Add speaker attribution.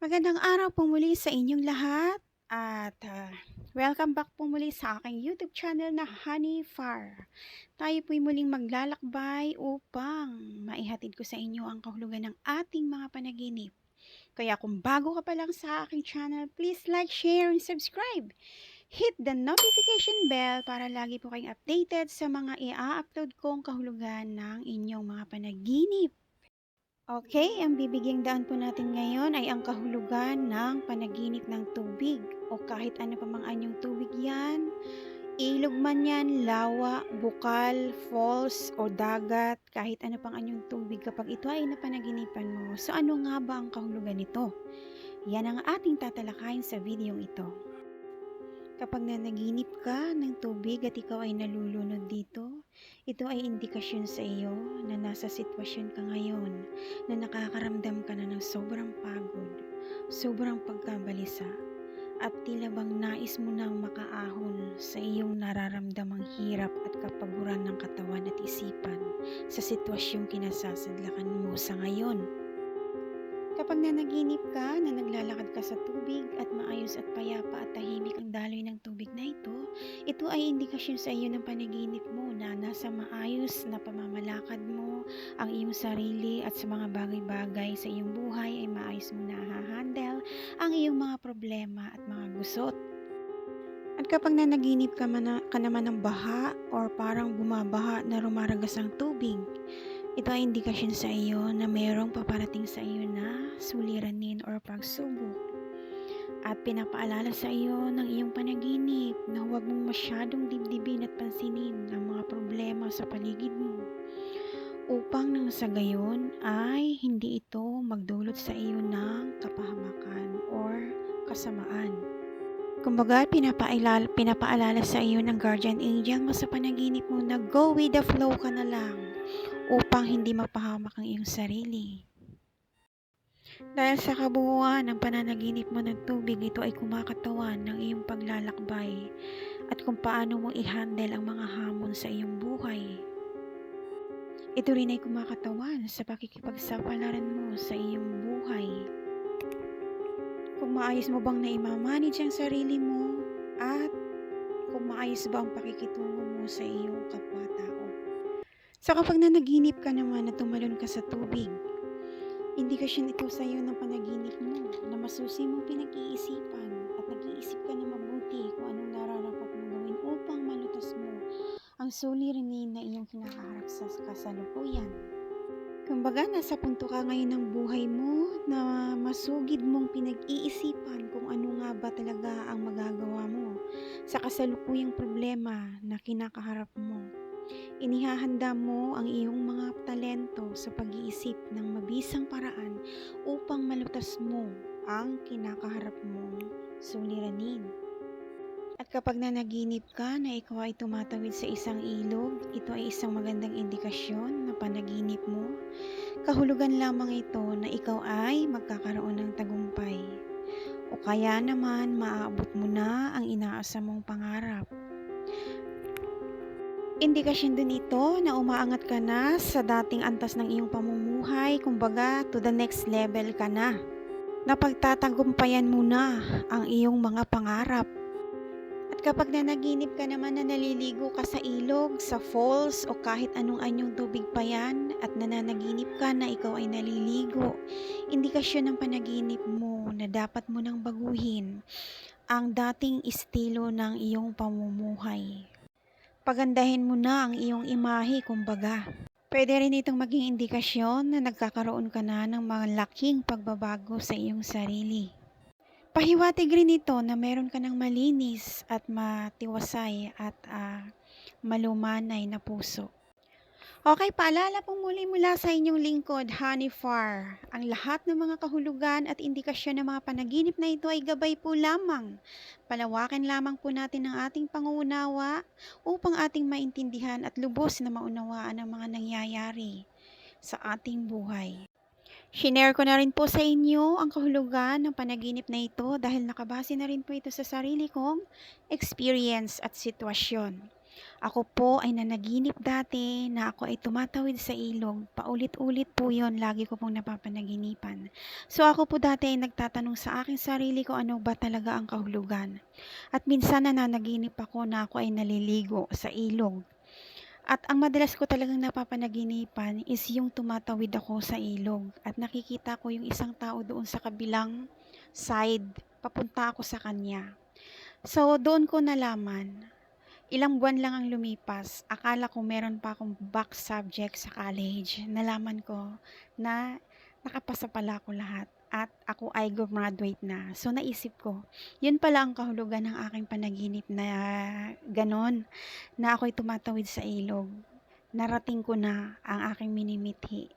Speaker 1: Magandang araw po muli sa inyong lahat at welcome back po muli sa aking YouTube channel na Honey Far. Tayo po'y muling maglalakbay upang maihatid ko sa inyo ang kahulugan ng ating mga panaginip. Kaya kung bago ka pa lang sa aking channel, please like, share, and subscribe. Hit the notification bell para lagi po kayong updated sa mga i-upload kong kahulugan ng inyong mga panaginip. Okay, ang bibigyang daan po natin ngayon ay ang kahulugan ng panaginip ng tubig o kahit ano pa mang anyong tubig yan. Ilog man yan, lawa, bukal, falls o dagat, kahit ano pang anyong tubig kapag ito ay napanaginipan mo. So ano nga ba ang kahulugan nito? Yan ang ating tatalakayin sa videong ito. Kapag nanaginip ka ng tubig at ikaw ay nalulunod dito, ito ay indikasyon sa iyo na nasa sitwasyon ka ngayon na nakakaramdam ka na ng sobrang pagod, sobrang pagkabalisa, at tila bang nais mo nang makaahon sa iyong nararamdamang hirap at kapaguran ng katawan at isipan sa sitwasyong kinasasadlakan mo sa ngayon. Kapag nanaginip ka na naglalakad ka sa tubig at maayos at payapa at tahimik ang daloy ng tubig na ito ay indikasyon sa iyo ng panaginip mo na nasa maayos na pamamalakad mo ang iyong sarili at sa mga bagay-bagay sa iyong buhay ay maayos mo na hahandle ang iyong mga problema at mga gusot. At kapag nanaginip ka naman ng baha or parang bumabaha na rumaragas ang tubig, ito ay indikasyon sa iyo na mayroong paparating sa iyo na suliranin or pagsubok. At pinapaalala sa iyo ng iyong panaginip na huwag mong masyadong dibdibin at pansinin ang mga problema sa paligid mo. Upang nang sa gayon ay hindi ito magdulot sa iyo ng kapahamakan or kasamaan. Kumbaga, pinapaalala sa iyo ng guardian angel mo sa panaginip mo na go with the flow ka na lang upang hindi mapahamak ang iyong sarili. Dahil sa kabuuan ng pananaginip mo ng tubig, ito ay kumakatawan ng iyong paglalakbay at kung paano mo i-handle ang mga hamon sa iyong buhay. Ito rin ay kumakatawan sa pakikipagsapalaran mo sa iyong buhay. Kung maayos mo bang na-manage ang sarili mo at kung maayos ba ang pakikitungo mo sa iyong kapwa-tao. So kapag nanaginip ka naman na tumalon ka sa tubig, indikasyon ito sa iyo ng panaginip mo na masusi mong pinag-iisipan at nag-iisip ka na mabuti kung anong nararapat mong gawin upang malutas mo ang suliranin na iyong kinakaharap sa kasalukuyan. Kumbaga, nasa punto ka ngayon ng buhay mo na masugid mong pinag-iisipan kung ano nga ba talaga ang magagawa mo sa kasalukuyang problema na kinakaharap mo. Inihahanda mo ang iyong mga talento sa pag-iisip ng mabisang paraan upang malutas mo ang kinakaharap mong suliranin. At kapag nanaginip ka na ikaw ay tumatawid sa isang ilog, ito ay isang magandang indikasyon na panaginip mo. Kahulugan lamang ito na ikaw ay magkakaroon ng tagumpay. O kaya naman maaabot mo na ang inaasam mong pangarap. Indikasyon din ito na umaangat ka na sa dating antas ng iyong pamumuhay, kumbaga to the next level ka na. Napagtatagumpayan mo na ang iyong mga pangarap. At kapag nanaginip ka naman na naliligo ka sa ilog, sa falls o kahit anong anyong tubig pa yan at nananaginip ka na ikaw ay naliligo, indikasyon ng panaginip mo na dapat mo nang baguhin ang dating estilo ng iyong pamumuhay. Pagandahin mo na ang iyong imahe, kumbaga. Pwede rin itong maging indikasyon na nagkakaroon ka na ng malaking pagbabago sa iyong sarili. Pahiwatig rin ito na meron ka ng malinis at matiwasay at malumanay na puso. Okay, paalala po muli mula sa inyong lingkod, Honey Far. Ang lahat ng mga kahulugan at indikasyon ng mga panaginip na ito ay gabay po lamang. Palawakin lamang po natin ang ating pangunawa upang ating maintindihan at lubos na maunawaan ang mga nangyayari sa ating buhay. Shinare ko na rin po sa inyo ang kahulugan ng panaginip na ito dahil nakabase na rin po ito sa sarili kong experience at sitwasyon. Ako po ay nanaginip dati na ako ay tumatawid sa ilog. Paulit-ulit po yon, lagi ko pong napapanaginipan. So ako po dati ay nagtatanong sa aking sarili ko ano ba talaga ang kahulugan. At minsan nananaginip ako na ako ay naliligo sa ilog. At ang madalas ko talagang napapanaginipan is yung tumatawid ako sa ilog at nakikita ko yung isang tao doon sa kabilang side, papunta ako sa kanya. So doon ko nalaman, ilang buwan lang ang lumipas, akala ko meron pa akong back subject sa college. Nalaman ko na nakapasa pala ako lahat at ako ay gumraduate na. So naisip ko, yun pala ang kahulugan ng aking panaginip na ganon, na ako'y tumatawid sa ilog. Narating ko na ang aking minimithi.